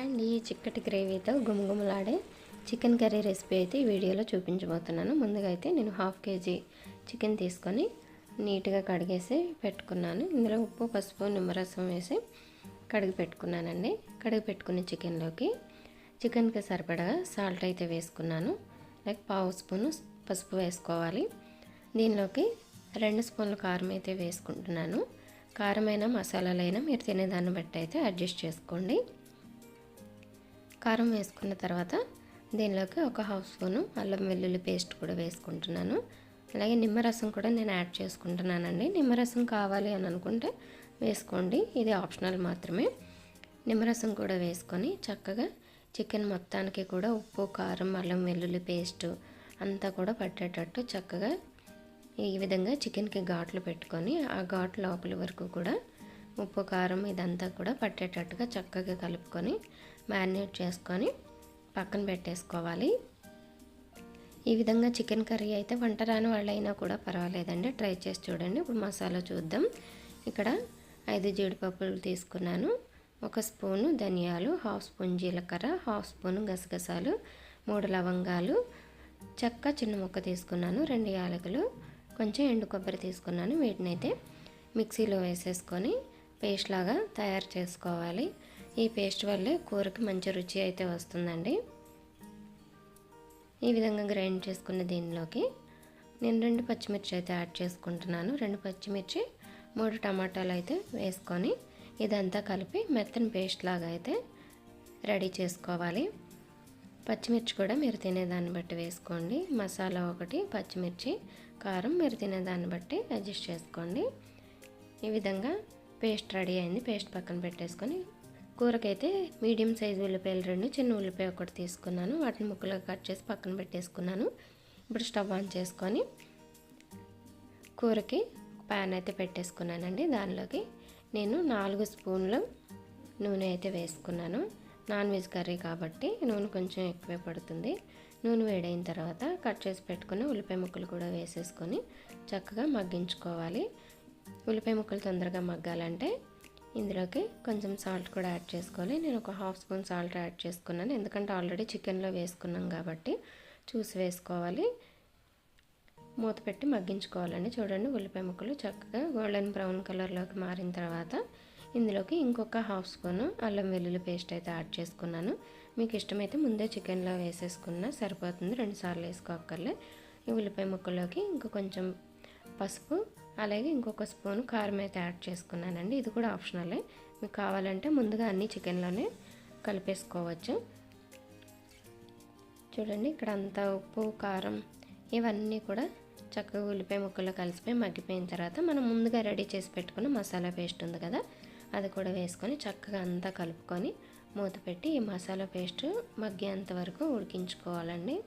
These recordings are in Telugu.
హాయ్ అండి, చిక్కటి గ్రేవీతో గుమగుమలాడే చికెన్ కర్రీ రెసిపీ అయితే ఈ వీడియోలో చూపించబోతున్నాను. ముందుగా అయితే నేను 1/2 kg చికెన్ తీసుకొని నీట్గా కడిగేసి పెట్టుకున్నాను. ఇందులో ఉప్పు, పసుపు, నిమ్మరసం వేసి కడిగి పెట్టుకున్నానండి. కడిగి పెట్టుకున్న చికెన్కి సరిపడా సాల్ట్ అయితే వేసుకున్నాను. లైక్ 1/2 స్పూను పసుపు వేసుకోవాలి. దీనిలోకి 2 స్పూన్ల కారం అయితే వేసుకుంటున్నాను. కారమైన మసాలాలైనా మీరు తినేదాన్ని బట్టి అయితే అడ్జస్ట్ చేసుకోండి. కారం వేసుకున్న తర్వాత దీనిలోకి ఒక 1/2 స్పూను అల్లం వెల్లుల్లి పేస్ట్ కూడా వేసుకుంటున్నాను. అలాగే నిమ్మరసం కూడా నేను యాడ్ చేసుకుంటున్నానండి. నిమ్మరసం కావాలి అని అనుకుంటే వేసుకోండి, ఇది ఆప్షనల్ మాత్రమే. నిమ్మరసం కూడా వేసుకొని చక్కగా చికెన్ మొత్తానికి కూడా ఉప్పు, కారం, అల్లం వెల్లుల్లి పేస్ట్ అంతా కూడా పట్టేటట్టు చక్కగా ఈ విధంగా చికెన్కి ఘాట్లు పెట్టుకొని ఆ ఘాటు లోపలి వరకు కూడా ఉప్పు, కారం ఇదంతా కూడా పట్టేటట్టుగా చక్కగా కలుపుకొని మ్యారినేట్ చేసుకొని పక్కన పెట్టేసుకోవాలి. ఈ విధంగా చికెన్ కర్రీ అయితే వంట రాని వాళ్ళైనా కూడా పర్వాలేదండి, ట్రై చేసి చూడండి. ఇప్పుడు మసాలా చూద్దాం. ఇక్కడ 5 జీడిపప్పులు తీసుకున్నాను, 1 స్పూను ధనియాలు, 1/2 స్పూన్ జీలకర్ర, 1/2 స్పూను గసగసాలు, 3 లవంగాలు, చెక్క చిన్న ముక్క తీసుకున్నాను, 2 యాలకులు, కొంచెం ఎండు కొబ్బరి తీసుకున్నాను. వీటిని అయితే మిక్సీలో వేసేసుకొని పేస్ట్ లాగా తయారు చేసుకోవాలి. ఈ పేస్ట్ వల్లే కూరకి మంచి రుచి అయితే వస్తుందండి. ఈ విధంగా గ్రైండ్ చేసుకున్న దీనిలోకి నేను 2 పచ్చిమిర్చి అయితే యాడ్ చేసుకుంటున్నాను. 2 పచ్చిమిర్చి, 3 టమాటాలు అయితే వేసుకొని ఇదంతా కలిపి మెత్తని పేస్ట్ లాగా అయితే రెడీ చేసుకోవాలి. పచ్చిమిర్చి కూడా మీరు తినేదాన్ని బట్టి వేసుకోండి. మసాలా 1, పచ్చిమిర్చి, కారం మీరు తినేదాన్ని బట్టి అడ్జస్ట్ చేసుకోండి. ఈ విధంగా పేస్ట్ రెడీ అయింది. పేస్ట్ పక్కన పెట్టేసుకొని కూరకైతే మీడియం సైజు ఉల్లిపాయలు 2, చిన్న ఉల్లిపాయ 1 తీసుకున్నాను. వాటిని ముక్కలుగా కట్ చేసి పక్కన పెట్టేసుకున్నాను. ఇప్పుడు స్టవ్ ఆన్ చేసుకొని కూరకి ప్యాన్ అయితే పెట్టేసుకున్నానండి. దానిలోకి నేను 4 స్పూన్ల నూనె అయితే వేసుకున్నాను. నాన్ వెజ్ కర్రీ కాబట్టి నూనె కొంచెం ఎక్కువే పడుతుంది. నూనె వేడైన తర్వాత కట్ చేసి పెట్టుకుని ఉల్లిపాయ ముక్కలు కూడా వేసేసుకొని చక్కగా మగ్గించుకోవాలి. ఉల్లిపాయ ముక్కలు తొందరగా మగ్గాలంటే ఇందులోకి కొంచెం సాల్ట్ కూడా యాడ్ చేసుకోవాలి. నేను ఒక 1/2 స్పూన్ సాల్ట్ యాడ్ చేసుకున్నాను, ఎందుకంటే ఆల్రెడీ చికెన్లో వేసుకున్నాం కాబట్టి చూసి వేసుకోవాలి. మూత పెట్టి మగ్గించుకోవాలండి. చూడండి, ఉల్లిపాయ ముక్కలు చక్కగా గోల్డెన్ బ్రౌన్ కలర్లోకి మారిన తర్వాత ఇందులోకి ఇంకొక 1/2 స్పూను అల్లం వెల్లుల్లి పేస్ట్ అయితే యాడ్ చేసుకున్నాను. మీకు ఇష్టమైతే ముందే చికెన్లో వేసేసుకున్నా సరిపోతుంది, 2 సార్లు వేసుకోక్కర్లే. ఈ ఉల్లిపాయ ముక్కల్లోకి ఇంకో కొంచెం పసుపు, అలాగే ఇంకొక స్పూను కారం అయితే యాడ్ చేసుకున్నానండి. ఇది కూడా ఆప్షనలే, మీకు కావాలంటే ముందుగా అన్నీ చికెన్లోనే కలిపేసుకోవచ్చు. చూడండి, ఇక్కడ అంతా ఉప్పు, కారం ఇవన్నీ కూడా చక్కగా ఉల్లిపాయ ముక్కల్లో కలిసిపోయి మగ్గిపోయిన తర్వాత మనం ముందుగా రెడీ చేసి పెట్టుకున్న మసాలా పేస్ట్ ఉంది కదా, అది కూడా వేసుకొని చక్కగా అంతా కలుపుకొని మూత పెట్టి ఈ మసాలా పేస్ట్ మగ్గేంత వరకు ఉడికించుకోవాలండి.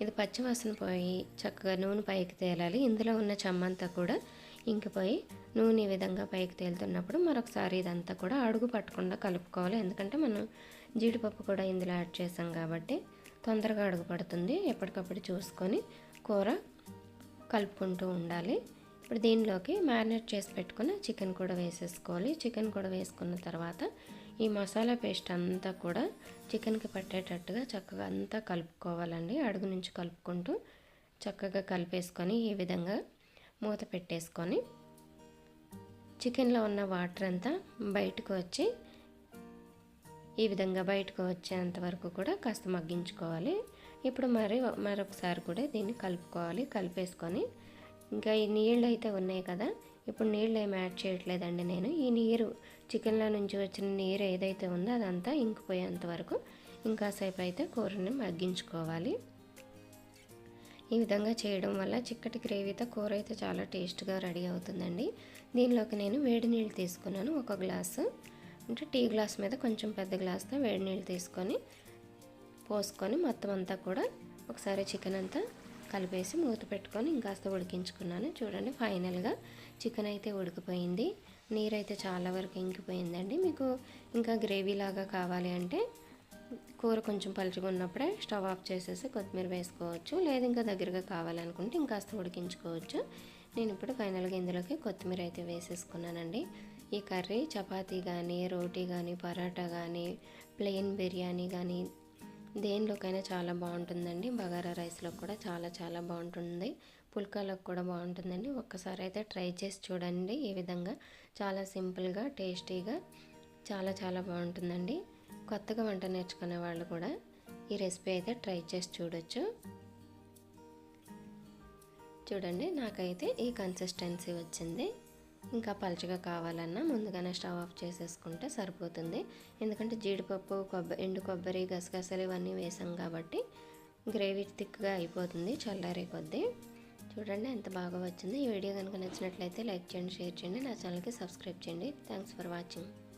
ఇది పచ్చివాసన పోయి చక్కగా నూనె పైకి తేలాలి. ఇందులో ఉన్న చెమ్మంతా కూడా ఇంకిపోయి నూనె ఈ విధంగా పైకి తేలుతున్నప్పుడు మరొకసారి ఇదంతా కూడా అడుగు పట్టకుండా కలుపుకోవాలి. ఎందుకంటే మనం జీడిపప్పు కూడా ఇందులో యాడ్ చేసాం కాబట్టి తొందరగా అడుగు పడుతుంది. ఎప్పటికప్పుడు చూసుకొని కూర కలుపుకుంటూ ఉండాలి. ఇప్పుడు దీనిలోకి మ్యారినేట్ చేసి పెట్టుకున్న చికెన్ కూడా వేసేసుకోవాలి. చికెన్ కూడా వేసుకున్న తర్వాత ఈ మసాలా పేస్ట్ అంతా కూడా చికెన్కి పట్టేటట్టుగా చక్కగా అంతా కలుపుకోవాలండి. అడుగు నుంచి కలుపుకుంటూ చక్కగా కలిపేసుకొని ఈ విధంగా మూత పెట్టేసుకొని చికెన్లో ఉన్న వాటర్ అంతా బయటకు వచ్చి ఈ విధంగా బయటకు వచ్చేంత వరకు కూడా కాస్త మగ్గించుకోవాలి. ఇప్పుడు మరొకసారి కూడా దీన్ని కలుపుకోవాలి. కలిపేసుకొని ఇంకా ఈ నీళ్ళు అయితే ఉన్నాయి కదా, ఇప్పుడు నీళ్ళు ఏమి యాడ్ చేయట్లేదండి నేను. ఈ నీరు చికెన్లో నుంచి వచ్చిన నీరు ఏదైతే ఉందో అదంతా ఇంకిపోయేంత వరకు ఇంకాసేపు అయితే కూరని మగ్గించుకోవాలి. ఈ విధంగా చేయడం వల్ల చిక్కటి గ్రేవీతో కూర అయితే చాలా టేస్ట్గా రెడీ అవుతుందండి. దీనిలోకి నేను వేడి నీళ్ళు తీసుకున్నాను. 1 గ్లాసు, అంటే టీ గ్లాస్ మీద కొంచెం పెద్ద గ్లాస్తో వేడి నీళ్ళు తీసుకొని పోసుకొని మొత్తం అంతా కూడా ఒకసారి చికెన్ అంతా కలిపేసి మూత పెట్టుకొని ఇంకాస్త ఉడికించుకున్నాను. చూడండి, ఫైనల్గా చికెన్ అయితే ఉడికిపోయింది. నీరైతే చాలా వరకు ఇంకిపోయిందండి. మీకు ఇంకా గ్రేవీ లాగా కావాలి అంటే కూర కొంచెం పలుచగా ఉన్నప్పుడే స్టవ్ ఆఫ్ చేసేసి కొత్తిమీర వేసుకోవచ్చు, లేదు ఇంకా దగ్గరగా కావాలనుకుంటే ఇంకాస్త ఉడికించుకోవచ్చు. నేను ఇప్పుడు ఫైనల్గా ఇందులోకి కొత్తిమీర అయితే వేసేసుకున్నానండి. ఈ కర్రీ చపాతీ కానీ, రోటీ కానీ, పరాటా కానీ, ప్లెయిన్ బిర్యానీ కానీ దేనిలోకైనా చాలా బాగుంటుందండి. బగారా రైస్లో కూడా చాలా చాలా బాగుంటుంది. పుల్కాలకు కూడా బాగుంటుందండి. ఒక్కసారి అయితే ట్రై చేసి చూడండి. ఈ విధంగా చాలా సింపుల్గా, టేస్టీగా చాలా చాలా బాగుంటుందండి. కొత్తగా వంట నేర్చుకునే వాళ్ళు కూడా ఈ రెసిపీ అయితే ట్రై చేసి చూడొచ్చు. చూడండి, నాకైతే ఈ కన్సిస్టెన్సీ వచ్చింది. ఇంకా పలుచగా కావాలన్నా ముందుగానే స్టవ్ ఆఫ్ చేసేసుకుంటే సరిపోతుంది. ఎందుకంటే జీడిపప్పు, ఎండు కొబ్బరి, గసగసాలు ఇవన్నీ వేసాం కాబట్టి గ్రేవీ థిక్గా అయిపోతుంది చల్లారే కొద్దీ. చూడండి ఎంత బాగా వచ్చింది. ఈ వీడియో కనుక నచ్చినట్లయితే లైక్ చేయండి, షేర్ చేయండి, నా ఛానల్కి సబ్స్క్రైబ్ చేయండి. Thanks for watching.